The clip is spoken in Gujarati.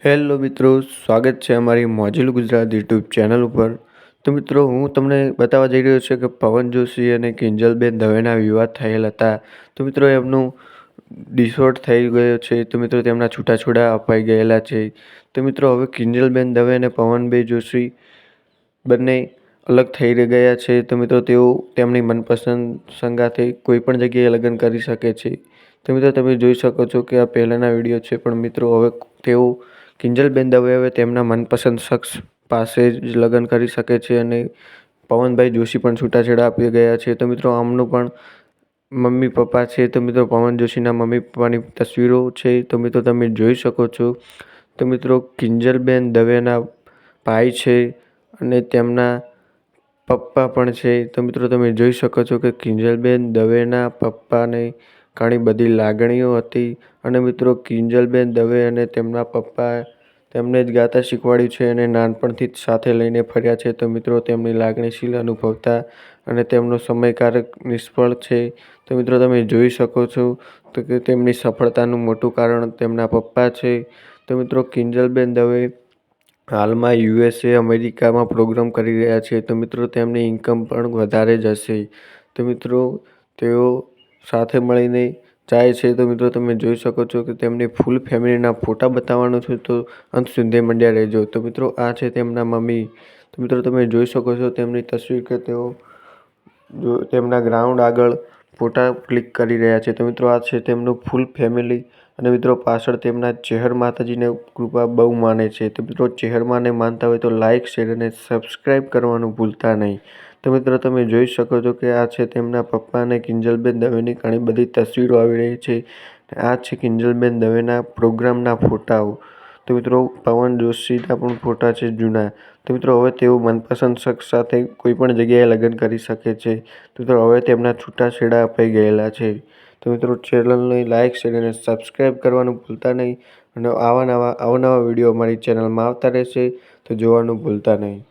હેલો મિત્રો, સ્વાગત છે અમારી મોજેલું ગુજરાત યુટ્યુબ ચેનલ ઉપર. તો મિત્રો, હું તમને બતાવવા જઈ રહ્યો છું કે પવન જોશી અને કિંજલબેન દવેના વિવાદ થયેલ હતા. તો મિત્રો, એમનું ડિસોર્ટ થઈ ગયો છે. તો મિત્રો, તેમના છૂટાછેડા અપાઈ ગયેલા છે. તો મિત્રો, હવે કિંજલબેન દવે અને પવનભાઈ જોશી બંને અલગ થઈ ગયા છે. તો મિત્રો, તેઓ તેમની મનપસંદ સંગાથે કોઈ પણ જગ્યાએ લગ્ન કરી શકે છે. તો મિત્રો, તમે જોઈ શકો છો કે આ પહેલાંના વિડીયો છે, પણ મિત્રો હવે તેઓ કિંજલબેન દવે હવે તેમના મનપસંદ શખ્સ પાસે જ લગ્ન કરી શકે છે અને પવનભાઈ જોશી પણ છૂટાછેડા આપી ગયા છે. તો મિત્રો, આમનું પણ મમ્મી પપ્પા છે. તો મિત્રો, પવન જોશીના મમ્મી પપ્પાની તસવીરો છે. તો મિત્રો, તમે જોઈ શકો છો. તો મિત્રો, કિંજલબેન દવેના ભાઈ છે અને તેમના પપ્પા પણ છે. તો મિત્રો, તમે જોઈ શકો છો કે કિંજલબેન દવેના પપ્પાને ઘણી બધી લાગણીઓ હતી અને મિત્રો, કિંજલબેન દવે અને તેમના પપ્પા તેમને જ ગાતા શીખવાડ્યું છે અને નાનપણથી જ સાથે લઈને ફર્યા છે. તો મિત્રો, તેમની લાગણીશીલ અનુભવતા અને તેમનો સમયકારક નિષ્ફળ છે. તો મિત્રો, તમે જોઈ શકો છો તો કે તેમની સફળતાનું મોટું કારણ તેમના પપ્પા છે. તો મિત્રો, કિંજલબેન દવે હાલમાં USA અમેરિકામાં પ્રોગ્રામ કરી રહ્યા છે. તો મિત્રો, તેમની ઇન્કમ પણ વધારે જ હશે. તો મિત્રો, તેઓ સાથે મળીને જાય છે. તો મિત્રો, તમે જોઈ શકો છો કે તેમની ફૂલ ફેમિલીના ફોટા બતાવવાનું છે, તો અંત સુધી મંડ્યા રહેજો. તો મિત્રો, આ છે તેમના મમ્મી. તો મિત્રો, તમે જોઈ શકો છો તેમની તસવીર કે તેઓ તેમના ગ્રાઉન્ડ આગળ ફોટા ક્લિક કરી રહ્યા છે. તો મિત્રો, આ છે તેમનું ફૂલ ફેમિલી અને મિત્રો, પાછળ તેમના ચેહર માતાજીને કૃપા બહુ માને છે. તો મિત્રો, ચેહરમાને માનતા હોય તો લાઇક, શેર અને સબસ્ક્રાઈબ કરવાનું ભૂલતા નહીં. તો મિત્રો, તમે જોઈ શકો છો કે આ છે તેમના પપ્પા અને કિંજલબેન દવેની ઘણી બધી તસવીરો આવી રહી છે. આ છે કિંજલબેન દવેના પ્રોગ્રામના ફોટાઓ. તો મિત્રો, પવન જોશીના પણ ફોટા છે જૂના. તો મિત્રો, હવે તેઓ મનપસંદ શખ્સ સાથે કોઈ પણ જગ્યાએ લગ્ન કરી શકે છે. તો મિત્રો, હવે તેમના છૂટાછેડા અપાઈ ગયેલા છે. તો મિત્રો, ચેનલને લાઇક, શેર અને સબસ્ક્રાઈબ કરવાનું ભૂલતા નહીં અને અવનવા વિડીયો અમારી ચેનલમાં આવતા રહેશે. તો જોવાનું ભૂલતા નહીં.